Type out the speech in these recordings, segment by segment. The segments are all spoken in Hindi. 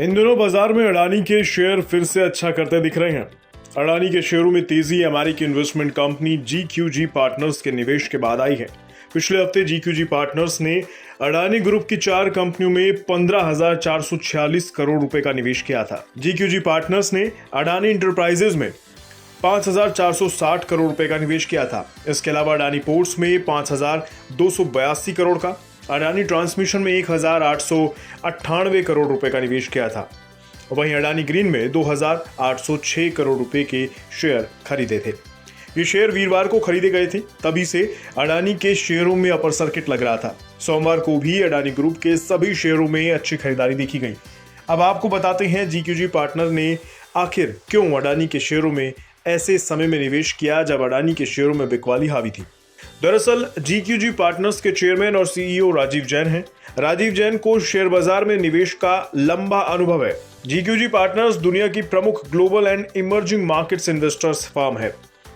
इन दिनों बाजार में अडानी के शेयर फिर से अच्छा करते दिख रहे हैं। अडानी के शेयरों में तेजी अमेरिकी इन्वेस्टमेंट कंपनी GQG पार्टनर्स के निवेश के बाद आई है। पिछले हफ्ते GQG पार्टनर्स ने अडानी ग्रुप की 4 कंपनियों में 15,446 करोड़ रुपए का निवेश किया था। GQG पार्टनर्स ने अडानी इंटरप्राइजेज में 5,460 करोड़ रुपए का निवेश किया था। इसके अलावा अडानी पोर्ट्स में 5,282 करोड़ का, अडानी ट्रांसमिशन में 1,898 करोड़ रुपए का निवेश किया था। वहीं अडानी ग्रीन में 2,806 करोड़ रुपए के शेयर खरीदे थे। ये शेयर वीरवार को खरीदे गए थे, तभी से अडानी के शेयरों में अपर सर्किट लग रहा था। सोमवार को भी अडानी ग्रुप के सभी शेयरों में अच्छी खरीदारी देखी गई। अब आपको बताते हैं GQG पार्टनर ने आखिर क्यों अडानी के शेयरों में ऐसे समय में निवेश किया जब अडानी के शेयरों में बिकवाली हावी थी। दरअसल GQG पार्टनर्स के चेयरमैन और CEO राजीव जैन हैं। राजीव जैन को शेयर बाजार में निवेश का लंबा अनुभव है। GQG पार्टनर्स दुनिया की प्रमुख global and emerging markets investors firm है।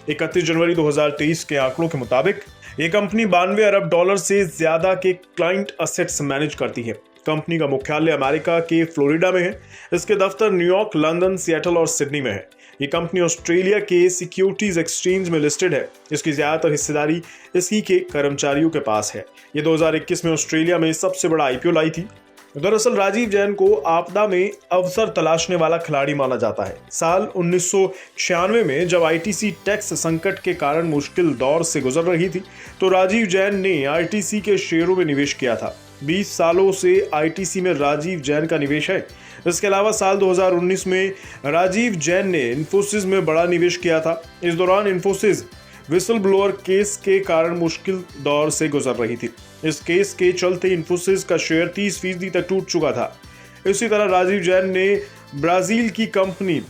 31 जनवरी 2023 के आंकड़ों के मुताबिक ये कंपनी 92 अरब डॉलर से ज्यादा के क्लाइंट असेट्स मैनेज करती है। कंपनी का मुख्यालय अमेरिका के फ्लोरिडा में है। इसके दफ्तर न्यूयॉर्क, लंदन, सिएटल और सिडनी में है। ये कंपनी ऑस्ट्रेलिया के सिक्योरिटीज एक्सचेंज में लिस्टेड है। इसकी ज्यादातर हिस्सेदारी इसी के कर्मचारियों के पास है। ये 2021 में ऑस्ट्रेलिया में सबसे बड़ा IPO लाई थी। दरअसल राजीव जैन को आपदा में अवसर तलाशने वाला खिलाड़ी माना जाता है। साल 1996 में जब ITC टैक्स संकट के कारण मुश्किल दौर से गुजर रही थी, तो राजीव जैन ने ITC के शेयरों में निवेश किया था। 20 सालों से ITC में राजीव जैन का निवेश है। इसके अलावा साल 2019 में राजीव जैन ने इन्फोसिस में बड़ा निवेश किया था। इस दौरान इन्फोसिस विसल ब्लोअर केस के कारण मुश्किल दौर से गुजर रही थी। इस केस के चलते इन्फोसिस का शेयर 30% तक टूट चुका था। इसी तरह राजीव जैन ने ब्राजील की कंपनी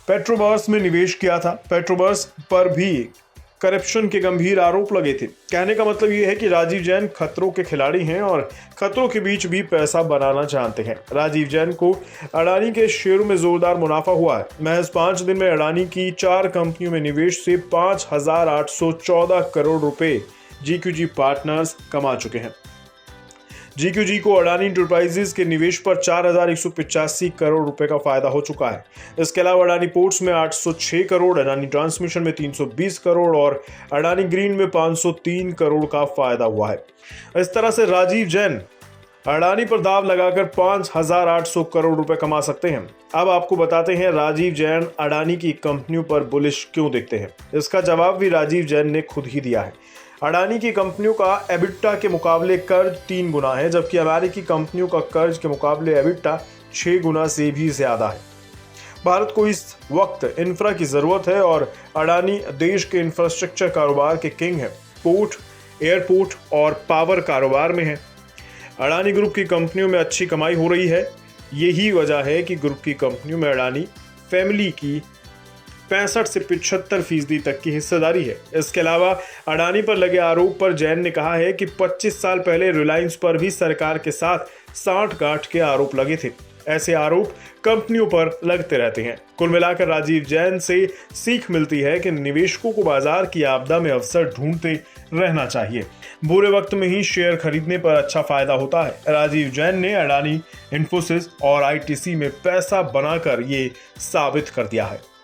पेट्रोबर्स में निवेश किया था। पेट्रोबर्स पर भी करप्शन के गंभीर आरोप लगे थे। कहने का मतलब ये है कि राजीव जैन खतरों के खिलाड़ी हैं और खतरों के बीच भी पैसा बनाना जानते हैं। राजीव जैन को अडानी के शेयरों में जोरदार मुनाफा हुआ है। महज 5 दिन में अडानी की 4 कंपनियों में निवेश से 5,814 करोड़ रुपए GQG पार्टनर्स कमा चुके हैं। GQG को अडानी इंटरप्राइजेज के निवेश पर 4,185 करोड़ रुपए का फायदा हो चुका है। इसके अलावा अडानी पोर्ट्स में 806 करोड़, अडानी ट्रांसमिशन में 320 करोड़ और अडानी ग्रीन में 503 करोड़ का फायदा हुआ है। इस तरह से राजीव जैन अडानी पर दाव लगाकर 5,800 करोड़ रुपए कमा सकते हैं। अब आपको बताते हैं राजीव जैन अडानी की कंपनियों पर बुलिश क्यों दिखते हैं। इसका जवाब भी राजीव जैन ने खुद ही दिया है। अडानी की कंपनियों का एबिटा के मुकाबले कर्ज 3 गुना है, जबकि अमेरिकी कंपनियों का कर्ज के मुकाबले एबिटा 6 गुना से भी ज्यादा है। भारत को इस वक्त इंफ्रा की जरूरत है और अडानी देश के इंफ्रास्ट्रक्चर कारोबार के किंग है। पोर्ट, एयरपोर्ट और पावर कारोबार में है। अडानी ग्रुप की कंपनियों में अच्छी कमाई हो रही है। यही वजह है कि ग्रुप की कंपनियों में अडानी फैमिली की 65 से 75% तक की हिस्सेदारी है। इसके अलावा अडानी पर लगे आरोप पर जैन ने कहा है कि 25 साल पहले रिलायंस पर भी सरकार के साथ सांठ-गांठ के आरोप लगे थे। ऐसे आरोप कंपनियों पर लगते रहते हैं। कुल मिलाकर राजीव जैन से सीख मिलती है कि निवेशकों को बाजार की आपदा में अवसर ढूंढते रहना चाहिए। बुरे वक्त में ही शेयर खरीदने पर अच्छा फायदा होता है। राजीव जैन ने अडानी, इन्फोसिस और ITC में पैसा बनाकर ये साबित कर दिया है।